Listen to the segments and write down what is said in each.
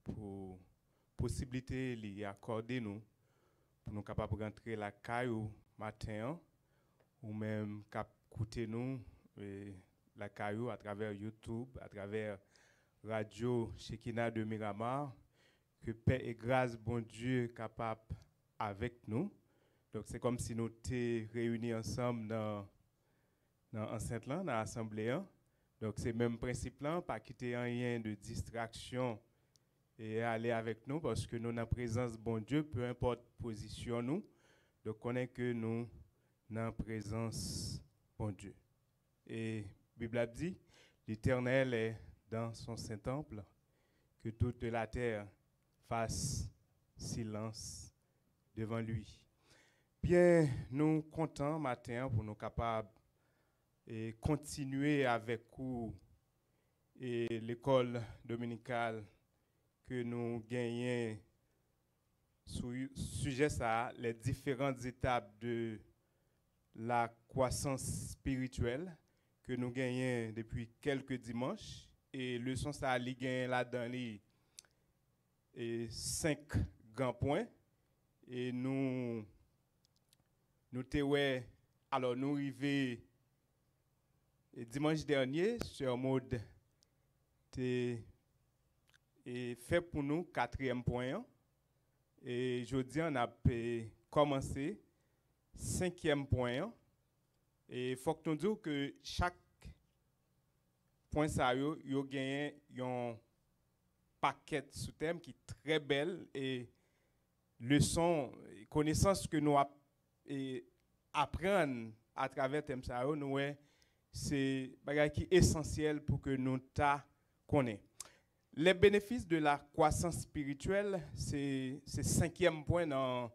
pour possibilité lui accorder nous pour nous capables de rentrer la caillou matin ou même cap écouter nous la caillou à travers YouTube, à travers Radio Shekinah de Miramar, que paix et grâce bon Dieu capable avec nous. Donc c'est comme si nous étions réunis ensemble dans enceinte là, dans l'assemblée. Donc c'est le même principe là, pas quitter rien de distraction et aller avec nous parce que nous dans la présence de bon Dieu, peu importe position nous, donc on est que nous dans la présence de bon Dieu. Et la Bible a dit, l'Éternel est dans son saint temple, que toute la terre fasse silence devant lui. Bien, nous comptons matin pour nous capables de continuer avec vous et l'école dominicale que nous gagnons sur le sujet ça, les différentes étapes de la croissance spirituelle que nous gagnons depuis quelques dimanches et leçon ça li gagne là-dedans et 5 grands points et nous alors nous arrivés dimanche dernier sur mode et fait pour nous 4e point et aujourd'hui on a commencé 5e point et il faut que nous disions que chaque point ça yo gagné un paquet sous thème qui est très belle et leçon connaissance que nous apprendre à travers thème ça nous c'est bagage qui est essentiel pour que nous ta connaît. Les bénéfices de la croissance spirituelle, c'est 5e point dans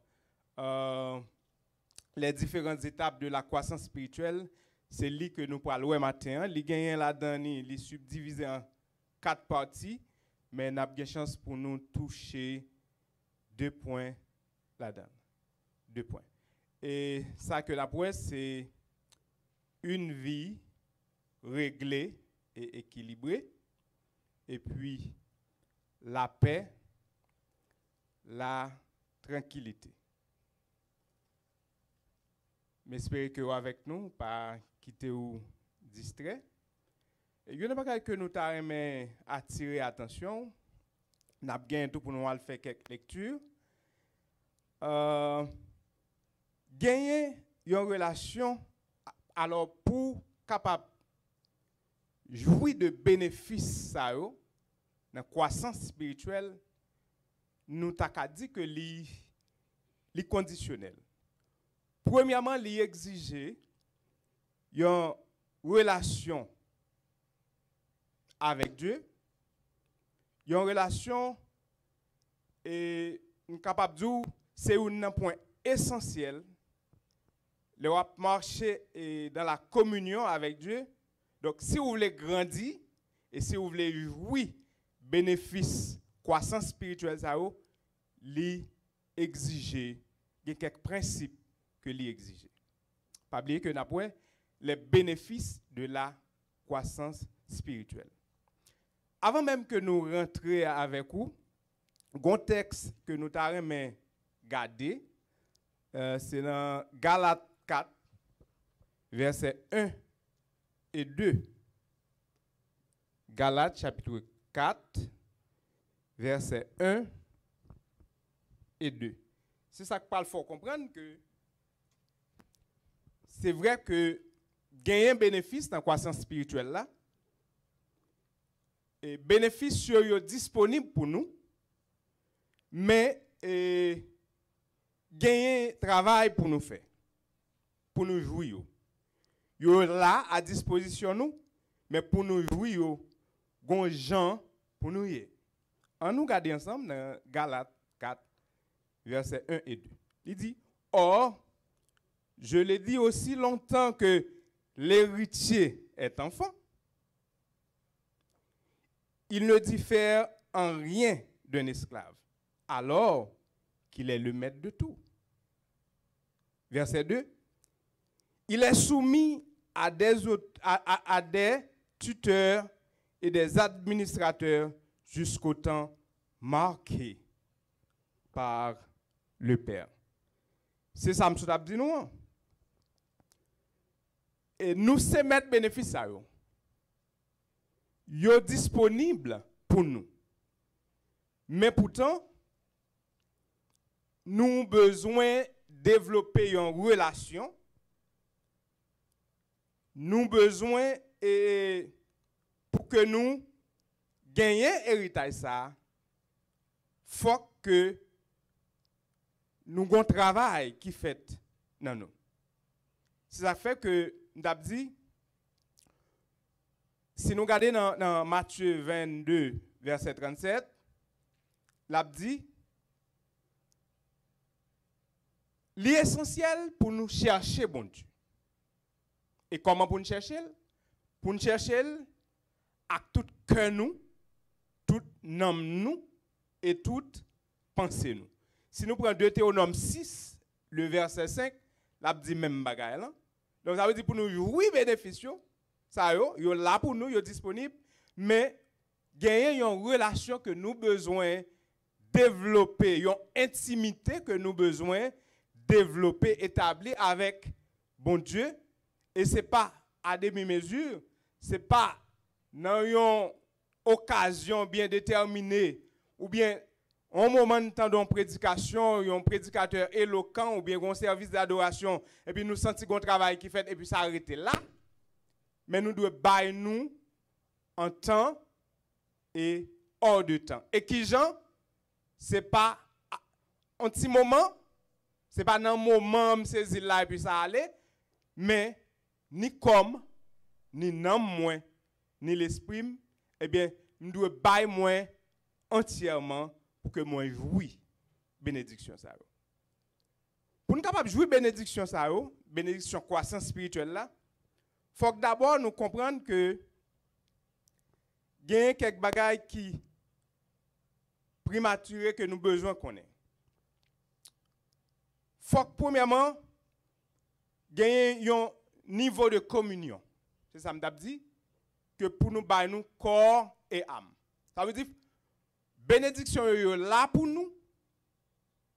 les différentes étapes de la croissance spirituelle. C'est lui que nous parlons matin. Il gagne là-dedans, il est subdivisé en 4 parties, mais nous avons une chance pour nous toucher 2 points là-dedans. 2 points. Et ça que la presse, c'est une vie réglée et équilibrée. Et puis, la paix, la tranquillité. J'espère que vous avec nous, pas quitter ou distrait. Il y a un bagage que nous avons attiré attention. Nous avons gagné tout pour nous faire quelques lectures. Gagner une relation, alors pour capable jouir de bénéfices ça dans la croissance spirituelle, nous t'avons dit que li conditionnel. Premièrement, li exiger une relation avec Dieu, une relation et capable de dire c'est un point essentiel. Le marcher dans la communion avec Dieu. Donc, si vous voulez grandir et si vous voulez jouir bénéfice, croissance spirituelle, ça li exiger, il y a quelques principes que li exiger. Pas oublier que nous les bénéfices de la croissance spirituelle. Avant même que nous rentrions avec vous, un texte que nous avons gardé, c'est dans Galates 4, versets 1 et 2. Galates chapitre 4, versets 1 et 2. C'est ça que parle, faut comprendre que c'est vrai que gagner un bénéfice dans la croissance spirituelle là, et bénéfices sont disponibles pour nous, mais gagner travail pour nous faire, pour nous jouir. Yo là à disposition nous, mais pour nous jouir, gon gens pour nous y. En nous garder ensemble dans Galates 4, versets 1 et 2. Il dit, or, je l'ai dit aussi longtemps que l'héritier est enfant, il ne diffère en rien d'un esclave, alors qu'il est le maître de tout. Verset 2. Il est soumis à des tuteurs et des administrateurs jusqu'au temps marqué par le Père. C'est ça que je dit nous. Et nous c'est mettre bénéfice à eux. Yo disponible pour nous. Mais pourtant nous avons besoin de développer une relation. Nous avons besoin pour que nous gagnions héritage ça. Faut que nous avons un travail qui fait dans nous. C'est ça fait que nous avons dit, si nous regardons dans Matthieu 22, verset 37, l'a dit, l'essentiel pour nous chercher bon Dieu. Et comment pour nous chercher? Pour nous chercher à tout cœur nous, tout nom nous et toute pensée nous. Si nous prenons Deutéronome 6, le verset 5, l'a dit même bagaille là. Donc ça veut dire pour nous oui bénéfice ça yo là pour nous, yo disponible, mais gagner une relation que nous besoin développer, une intimité que nous besoin développer, établir avec bon Dieu. Et ce n'est pas à demi-mesure, ce n'est pas dans une occasion bien déterminée ou bien un moment de temps d'une prédication, un prédicateur éloquent ou bien un service d'adoration et puis nous sentons un travail qui fait et puis ça arrête là. Mais nous devons bailler nous en temps et hors de temps. Et qui Jean, ce n'est pas un petit moment, ce n'est pas dans un moment, je saisis là et puis ça allait, mais ni comme, ni non moins, ni l'esprit, eh bien, nous devons bailler moins entièrement pour que moi jouis bénédiction ça. Pour nous capable jouir bénédiction ça, bénédiction croissance spirituelle là, faut que d'abord nous comprendre que il y a quelques bagages qui prématurés que nous besoin connaître. Faut que premièrement gagner un niveau de communion. C'est ça m'd'a dit que pour nous bailler nous corps et âme. Ça veut dire bénédiction est là pour nous,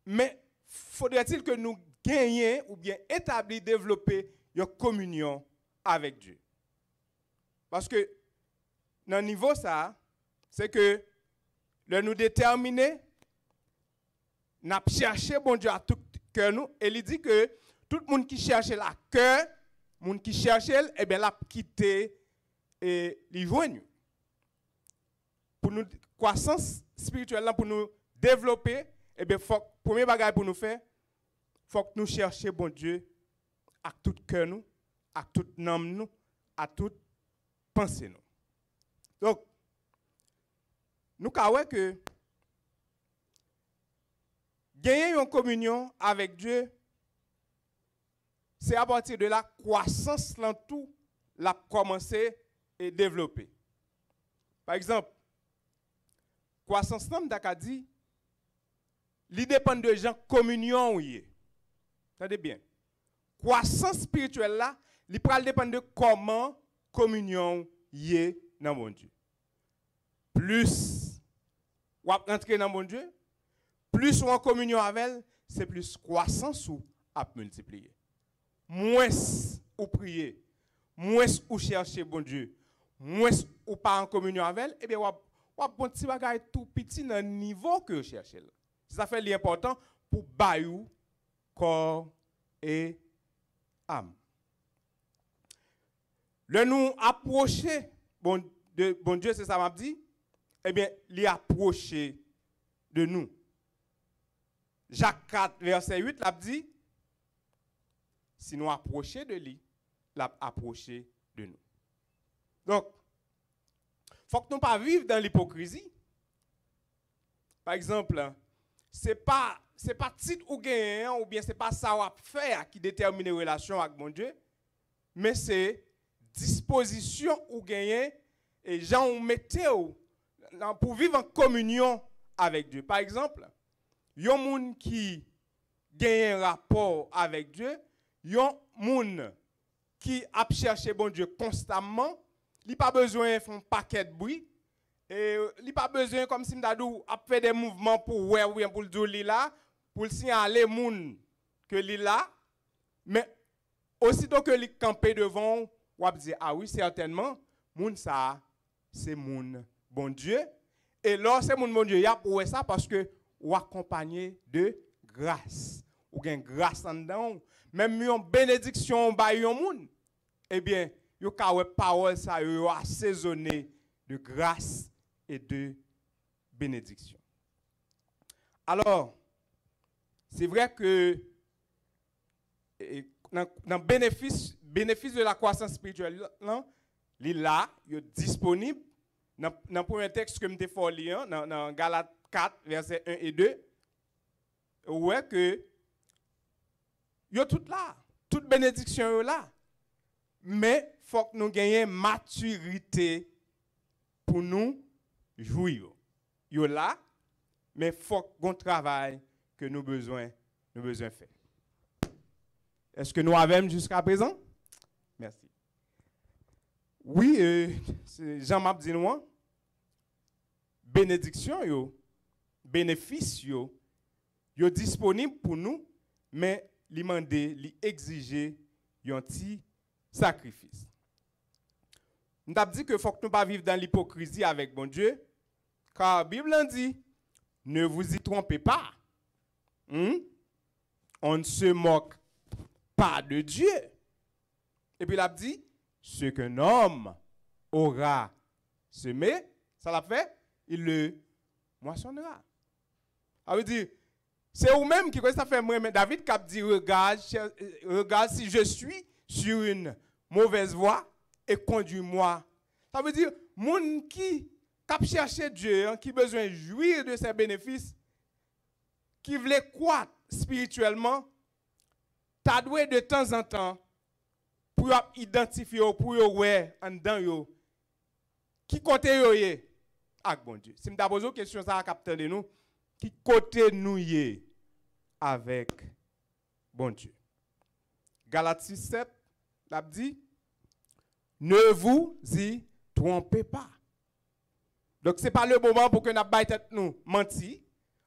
mais faudrait-il que nous gagnions ou bien établir, développer une communion avec Dieu. Parce que dans le niveau ça, c'est que nous déterminer, nous chercher bon Dieu à tout cœur nous, et il dit que tout le monde qui cherche la cœur, le monde qui cherche, eh bien, l'a quitté et les joignent. Pour nous croissance spirituelle pour nous développer, eh bien, premier bagage pour nous faire, faut que nous cherchions bon Dieu à tout cœur nous, à toute âme nous, à toute pensée nous. Donc, nous savons que gagner une communion avec Dieu, c'est à partir de la croissance dans tout, la commencer et développer. Par exemple, croissance dans le dit, il dépend de gens communion. Attendez bien. Croissance spirituelle là, il dépend de comment communion y est dans mon Dieu. Plus ou entrer dans mon Dieu, plus ou en communion avec elle, c'est plus croissance ou à multiplier. Moins ou prier, moins ou chercher bon Dieu, moins ou pas en communion avec elle, eh bien, ou un petit bagage tout petit dans le niveau que vous cherchez. Ça fait l'important pour bailler corps et âme. Le nous approcher bon Dieu, c'est ça m'a dit, eh bien, l'y approcher de nous. Jacques 4, verset 8, l'a dit, si nous approcher de lui, l'a approcher de nous. Donc, il faut que nous ne pas vivre dans l'hypocrisie. Par exemple, ce n'est pas titre ou gain, ou bien ce n'est pas ça ou faire qui détermine les relations avec mon Dieu, mais c'est disposition ou gagner et gens ou mettez pour vivre en communion avec Dieu. Par exemple, il y a des gens qui gagnent un rapport avec Dieu, il y a des gens qui a cherché bon Dieu constamment, il n'a pas besoin de faire un paquet de bruit, Et il pas besoin comme si m'dadou a fait des mouvements pour ouais ou bien pour le dire là, pour le signaler moun que li là, mais aussitôt que li campé devant, ou a dit ah oui certainement, moun ça c'est moun bon Dieu. Et là c'est moun bon Dieu, y a pour ça parce que ou accompagné de grâce. Ou gen grâce en dedans, même une bénédiction ba yon moun. Eh bien, yo ka wè parole ça yo assaisonné de grâce et de bénédiction. Alors, c'est vrai que dans le bénéfice de la croissance spirituelle, il est là, il est disponible. Dans le premier texte que je t'ai fait lire, dans Galates 4, versets 1 et 2, ouais que il est tout là, toute bénédiction est là. Mais il faut que nous gagnions maturité pour nous jouir. Il est là, mais il faut qu'on travaille que nous besoin faire. Est-ce que nous avons jusqu'à présent? Merci. Oui, Jean-Marc dit nous, bénédiction, bénéfice, yo disponible pour nous, mais li mande, li exiger un petit sacrifice. Nous avons dit que faut que nous pas vivre dans l'hypocrisie avec bon Dieu, car la Bible dit, ne vous y trompez pas. On ne se moque pas de Dieu. Et puis il a dit, ce qu'un homme aura semé, ça l'a fait, il le moissonnera. Ça veut dire, c'est vous-même qui ça fait moi, mais David qui dit, regarde si je suis sur une mauvaise voie et conduis-moi. Ça veut dire, moun qui cherche Dieu, qui besoin de jouir de ses bénéfices, qui veut croître spirituellement, t'as doué de temps en temps pour identifier, pour ouais en dedans yo, qui côté yo yé avec bon Dieu. Si me pose une question ça capteur de nous, qui côté nous yé avec bon Dieu. Galates 6:7 l'a dit, ne vous y trompez pas. Donc ce n'est pas le moment pour que nous tête nous mentir,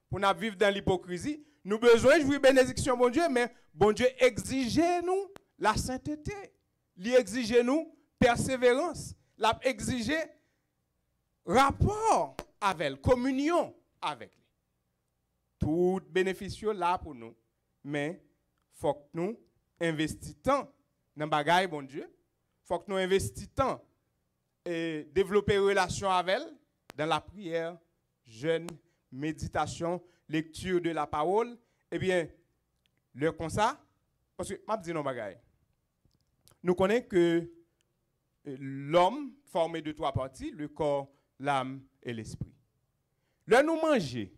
pour nous vivre dans l'hypocrisie. Nous avons besoin de jouir bénédiction bon Dieu, mais bon Dieu exige nous la sainteté. Il exige nous persévérance. Il exige rapport avec elle, communion avec lui. Tout bénéfice là pour nous, mais il faut que nous investissions dans le bagage bon Dieu. Il faut que nous investissions et développer une relation avec elle dans la prière, jeûne, méditation, lecture de la parole. Eh bien, le comme ça, parce que je dis non bagay. Nous connaissons que l'homme formé de trois parties, le corps, l'âme et l'esprit. Là nous manger,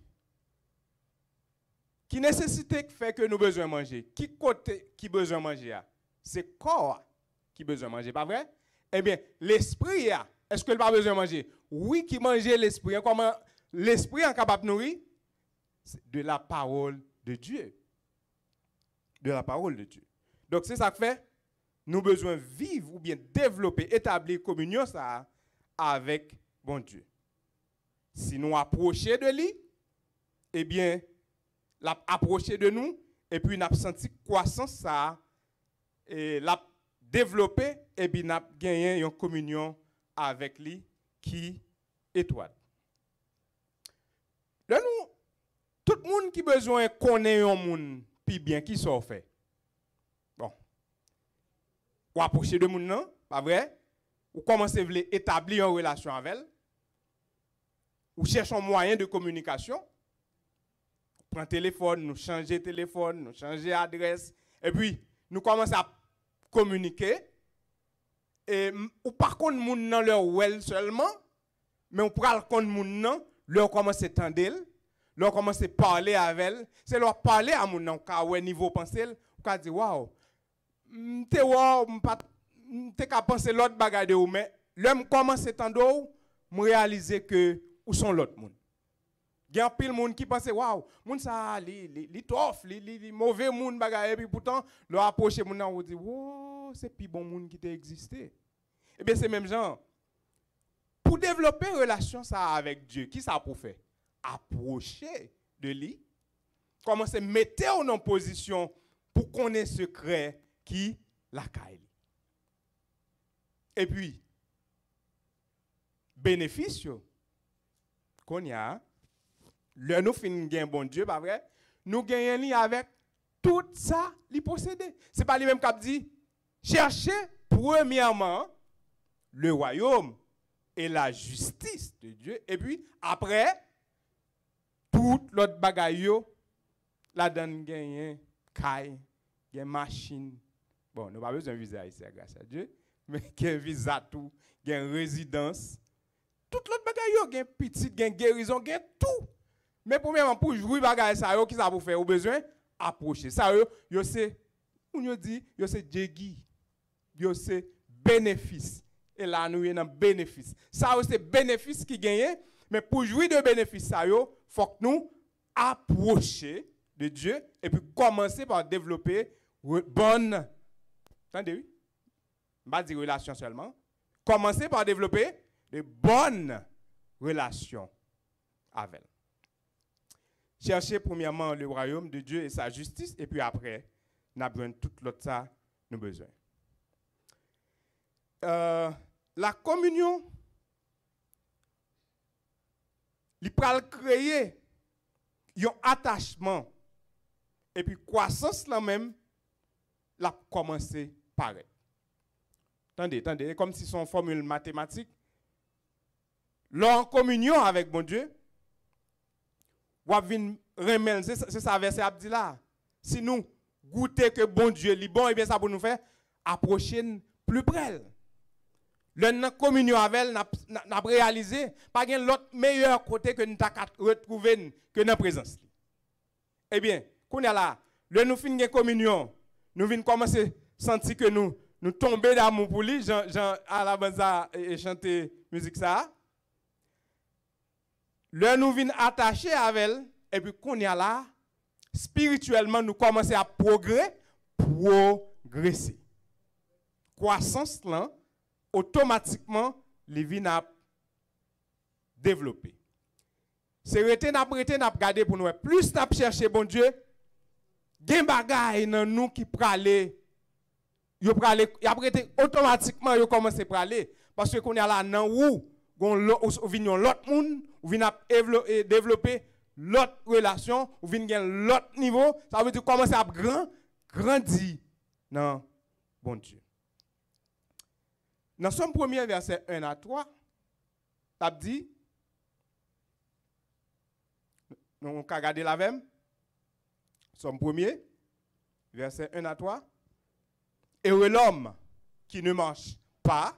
qui nécessité fait que nous besoin manger, qui côté qui besoin manger, c'est corps qui besoin manger, pas vrai? Eh bien, l'esprit est-ce qu'il n'a pas besoin de manger? Oui, qui mange l'esprit. Comment l'esprit est capable de nourrir? De la parole de Dieu. De la parole de Dieu. Donc, c'est ça que fait, nous avons besoin de vivre ou bien développer, établir communion ça avec bon Dieu. Si nous approchons de lui, eh bien, l'approcher de nous, et puis nous avons senti croissance ça, et l'a développer, et puis nous avons gagné une communion avec lui qui étoile. Là, nous, tout le monde qui a besoin de connaître un monde, puis bien, qui s'en fait. Bon. Ou approcher de monde, non? Pas vrai? Ou commencer à établir une relation avec elle. Ou chercher un moyen de communication. Prends le téléphone, nous changer téléphone, nous changer adresse. Et puis, nous commençons à communiquer. Et ou par contre moun nan leur well seulement, mais on pral contre moun nan, leur commence à tendre, leur commence à parler avec elle, c'est leur parler à moun nan ka ouais niveau penser, ou ka di waouh, t'es ka penser l'autre bagay de ou, mais l'homme commence à tendre, me réaliser que où sont l'autre moun. Il y a pile moun qui pense waouh, moun ça li tof, li mauvais moun bagay, et puis pourtant leur approcher moun nan ou di wow, c'est plus bon monde qui t'a existé. Eh bien, c'est même genre. pour développer une relation ça avec Dieu, qui ça pour faire? Approcher de lui. Commencer à mettre en position pour connaître secret qui la caille. Et puis, bénéfice qu'on y a, le nous fin gain bon Dieu, pas vrai? Nous gagnons avec tout ça, li posséder. C'est pas lui-même qui a dit, cherchez premièrement le royaume et la justice de Dieu. Et puis, après, toute l'autre bagaille, la donne gagne, caille, gagne machine. Bon, nous n'avons pas besoin de visa ici, grâce à Dieu, mais gagne visa tout, gagne résidence. Toute l'autre bagaille, gagne petite, gagne guérison, gagne tout. Mais premièrement, pour jouer bagaille ça, qui ça vous faire? Au besoin approcher. Ça, yo c'est, on dit, yo c'est djegi, yo c'est bénéfice. Et là, nous avons un bénéfice. Ça, c'est bénéfice qui gagne. Mais pour jouir de bénéfice, il faut que nous approchions de Dieu et puis commencer par développer bonne. Attendez, oui. Je ne vais pas dire relation seulement. Commencer par développer de bonnes relations avec elle. Chercher premièrement le royaume de Dieu et sa justice, et puis après, nous avons besoin de tout l'autre ça, nous avons besoin. La communion, il peut créer un attachement et puis croissance là même, la commencer par elle. Attendez, comme si son formule mathématique, en communion avec bon Dieu, c'est ça verset Abdi là. Si nous goûter que bon Dieu est bon, et bien ça pour nous faire approcher plus près. Le communion avec elle, n'a réalisé pas gain l'autre meilleur côté que nous avons retrouvé que dans la présence. Eh bien, quand est là, le nous fin de communion, nous venons commencer à sentir que nous tombons d'amour pour lui. Jean à la banza et chanter musique ça. Le nous venons attacher avec elle, et puis quand est là, spirituellement, nous commençons à progresser. Croissance là, automatiquement, les vies n'a développé. C'est rete n'a regarder pour nous. Plus n'a chercher bon Dieu, gen bagay nan nous qui prale, yo prale, y après automatiquement yo commence prale parce que qu'on y a là nan ou vinn l'autre monde, ou vinn développer l'autre relation, ou vinn gen l'autre niveau, ça veut dire commencer à grandir dans bon Dieu. Dans son premier verset 1 à 3, ça dit, nous allons regarder la même, son premier, verset 1 à 3, et l'homme qui ne marche pas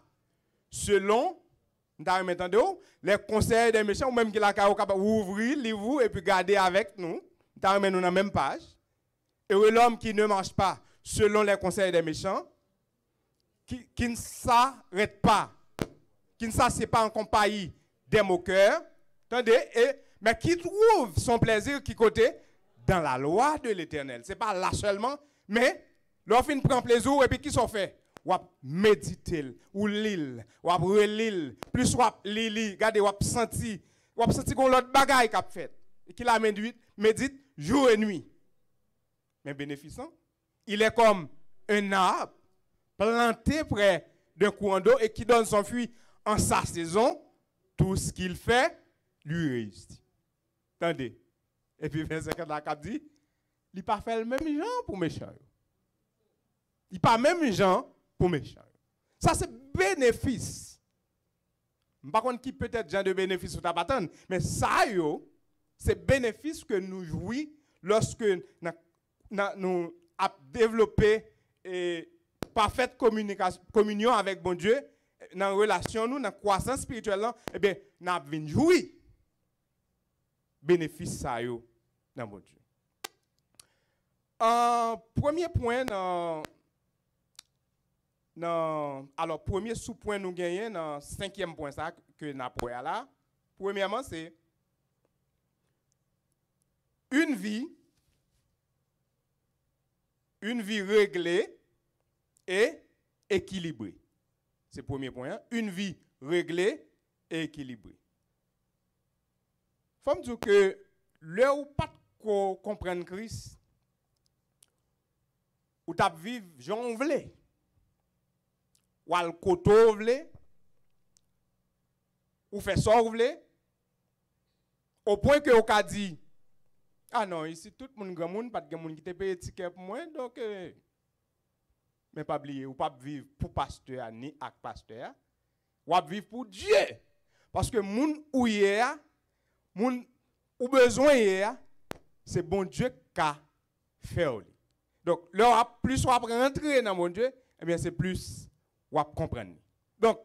selon, les conseils des méchants, ou même qui la capable ouvrir, livre et puis garder avec nous, nous dans la même page, et l'homme qui ne marche pas selon les conseils des méchants, qui ne s'arrête pas, qui ne s'assied pas en compagnie des moqueurs, mais qui trouve son plaisir qui côté dans la loi de l'Éternel. Ce n'est pas là seulement, mais l'offre prend plaisir et puis qui s'en fait? Ou méditer, ou l'île, ou relire, plus ou lili, regardez, ou senti qu'on l'autre bagaille qu'a fait, et qu'il a médite jour et nuit. Mais bénéficiant, il est comme un arbre planté près d'un courant d'eau et qui donne son fruit en sa saison, tout ce qu'il fait lui réussit. Attendez. Et puis, verset 4 la cap dit, il n'a pas fait le même genre pour méchant. Il n'a pas le même genre pour méchant. Ça, c'est bénéfice. Par contre, qui peut-être genre de bénéfice ou pas attendre, mais ça, c'est bénéfice que nous jouissons lorsque nous avons développé et parfaite communion avec bon Dieu, dans la relation, nous, dans la croissance spirituelle, eh bien, nous avons jouir. Bénéfice ça yo dans bon Dieu. Premier point alors premier sous-point nous gagnons dans cinquième point ça que n'a pas là. Premièrement c'est une vie réglée et équilibrée. C'est le premier point. Une vie réglée et équilibré. Faut me dire que là où pas comprendre Christ, ou t'a vivre Jean vle, ou al koto vle, ou fait ça vle, au point que on a dit ah non, ici tout le monde grand monde, pas de monde qui te paye ticket pour moi, donc mais pas oublier, ou pas vivre pour pasteur ni avec pasteur, ou vivre pour Dieu. Parce que moun ou hier, moun ou besoin hier, c'est bon Dieu qui a fait. Donc, là, plus on va rentrer dans mon Dieu, eh bien, c'est plus on va comprendre. Donc,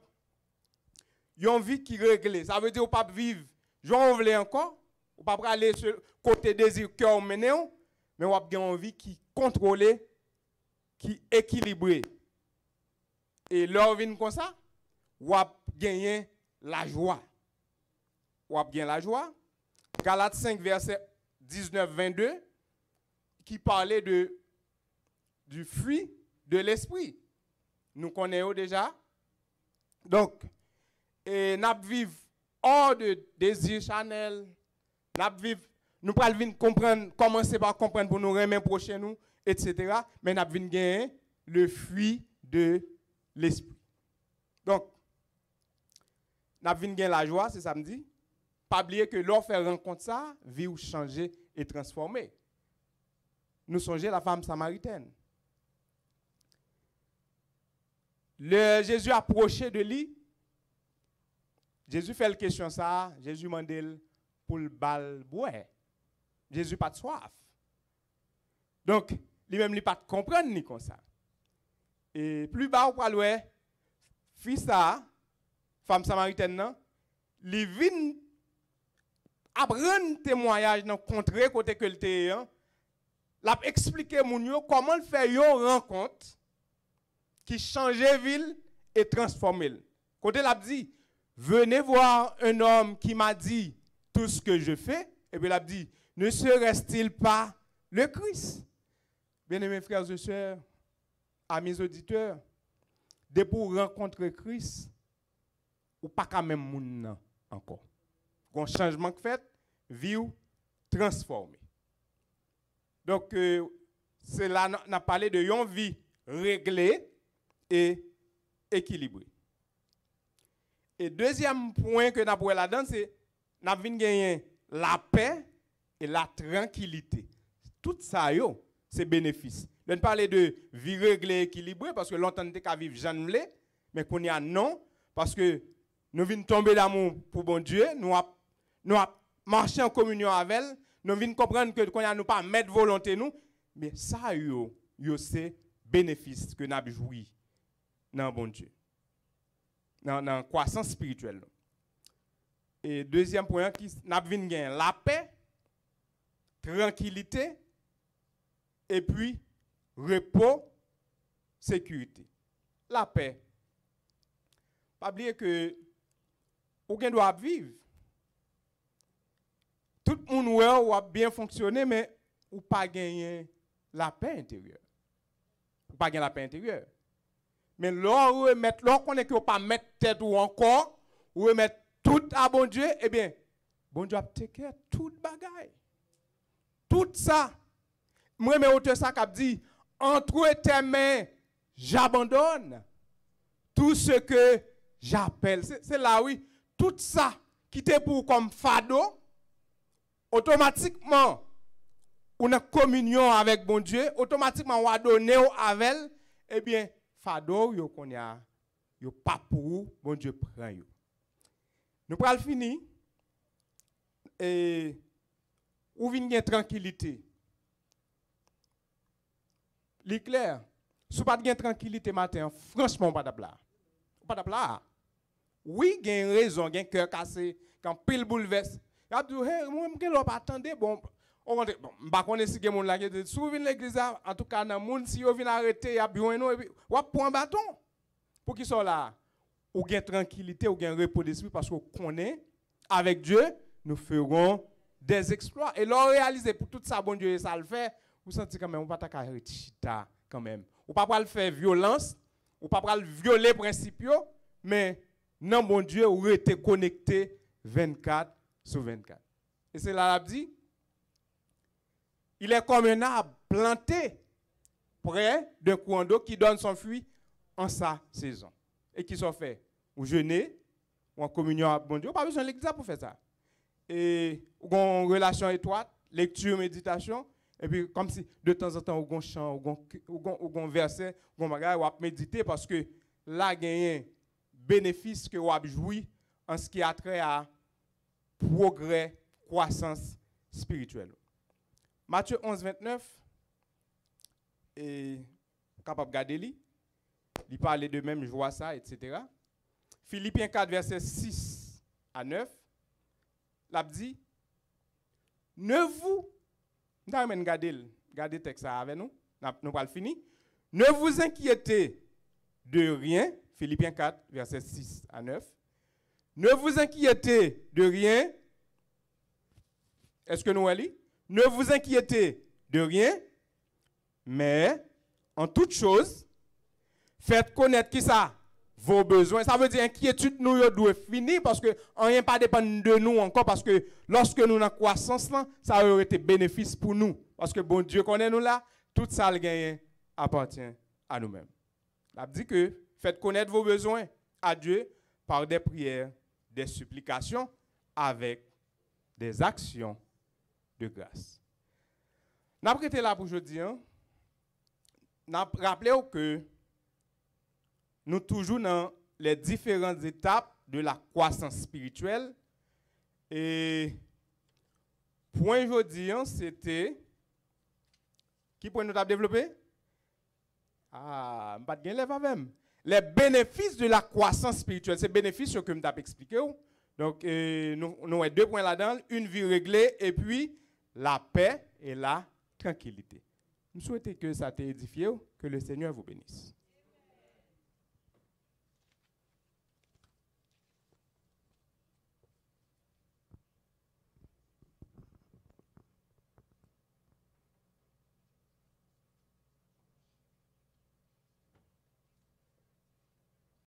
yon vie qui réglée, ça veut dire ou pas vivre, j'en veux encore, ou pas aller sur côté désir cœur mené, mais on a une vie qui contrôlée, qui équilibrée. Et là, vient comme ça, ou a gagner la joie. Ou a gagner la joie. Galates 5, verset 19-22, qui parlait du fruit de l'esprit. Nous connaissons déjà. Donc, nous vivons hors de désir charnel. Nous pouvons comprendre, commencer par comprendre pour nous remettre prochain nous, etc. Mais nous vivons gagner le fruit de l'esprit. Donc, nous vivons gagner la joie, c'est samedi. Pas oublier que l'on fait rencontre ça, vie ou changer et transformer. Nous songeons la femme samaritaine. Jésus approchait de lui. Jésus fait la question ça. Jésus demande pour le bal boire. Jésus pas de soif. Donc, lui-même, il pas de comprendre ni comme ça. Et plus bas, on parle, fils ça, femme samaritaine, non, il vient apprendre témoignage dans le contrée côté que le témoin. L'a expliqué comment faire une rencontre qui change ville et transforme. Côté l'a dit, venez voir un homme qui m'a dit tout ce que je fais. Et puis l'a dit, ne serait-il pas le Christ? Bien-aimés frères et sœurs, amis auditeurs, dès pour rencontrer Christ, ou pas quand même moun encore. Un changement que fait, vie transformée. Donc, c'est là qu'on a parlé de une vie réglée et équilibrée. Et deuxième point que nous avons là-dedans, c'est que nous avons gagné la paix et la tranquillité. Tout ça, c'est bénéfice. Nous parlons de vie réglée et équilibrée parce que longtemps, nous avons vivre Jean Mlé, mais qu'on y a non, parce que nous venons tomber d'amour pour bon Dieu, nous avons marché en communion avec elle, nous venons comprendre que nous ne pas mettre volonté nous, mais ça, c'est bénéfice que nous avons joui dans bon Dieu, dans la croissance spirituelle. Et deuxième point, nous avons gagné la paix, tranquillité, et puis repos, sécurité. La paix. Pas oublier que aucun doit vivre. Tout le monde a bien fonctionné, mais ou pas gagner la paix intérieure. Ou pas gagner la paix intérieure. Mais lorsqu'on est que pas mettre tête ou encore, ou remettre tout à bon Dieu, eh bien, bon Dieu a take tout bagaille. Tout ça. Moi, mes auteurs, ça qui dit, entre tes mains, j'abandonne tout ce que j'appelle. C'est là, oui, tout ça qui était pour comme fardeau, automatiquement, on a communion avec bon Dieu, automatiquement, on a donné avec elle, eh bien, fardeau, yo qu'on y a, yo pas pour bon Dieu prend yo. Nous pral fini, et ou vient une tranquillité. L'éclair, si vous n'avez pas de tranquillité matin, franchement, pas d'abla. Pas d'abla. Oui, il y a une raison, il y a un cœur cassé, quand pile bouleverse. Il y a dit, hey, moi, je ne vais pas attendre. Bon, je ne sais pas si vous avez dit, si vous venez à l'église, en tout cas, dans le monde, si vous venez arrêter, il y a besoin de nous, vous avez un bâton. Pour qu'ils soient là, ou gain tranquillité, ou gain repos d'esprit, parce qu'on connaît, avec Dieu, nous ferons des exploits. Et l'on réalise pour tout ça, bon Dieu, et ça le fait, vous sentez quand même, on ne va pas faire quand même. On ne va pas faire violence, on ne va pas violer les principes, mais non, mon Dieu, ou été connecté 24 sur 24. Et c'est là qu'il dit, il est comme un arbre planté près d'un courant d'eau qui donne son fruit en sa saison. Et qui sont fait ou jeûner, ou en communion avec bon Dieu. Pas besoin de l'église pour faire ça. Et ou une relation étroite, lecture, méditation. Et puis, comme si de temps en temps, ou un chant, ou un verset, ou un bagage, ou méditer parce que là, il y a un bénéfice que vous avez joui en ce qui a trait à progrès, croissance spirituelle. Matthieu 11, 29, et capable de garder lui, il parlait de même, je vois ça, etc. Philippiens 4, verset 6 à 9, l'a dit, ne vous, gardez le texte avec nous, nous pas le fini, ne vous inquiétez de rien, Philippiens 4, verset 6 à 9, ne vous inquiétez de rien, est-ce que nous allons? Ne vous inquiétez de rien, mais en toute chose, faites connaître qui ça? Vos besoins. Ça veut dire inquiétude nous doit finir parce que rien pas dépend de nous encore parce que lorsque nous en croissance là, ça aurait été bénéfice pour nous parce que bon Dieu connaît nous là, tout ça le gain appartient à nous-mêmes. Il dit que faites connaître vos besoins à Dieu par des prières, des supplications avec des actions de grâce. Nous avons été là pour aujourd'hui. Nous avons rappelé que nous toujours dans les différentes étapes de la croissance spirituelle. Et point aujourd'hui, c'était... Qui point nous avons développé? Ah, pas de gain lève même. Les bénéfices de la croissance spirituelle, c'est bénéfices que je t'ai expliqué. Donc, nous avons deux points là-dedans, une vie réglée et puis la paix et la tranquillité. Je souhaite que ça t'ait édifié, que le Seigneur vous bénisse.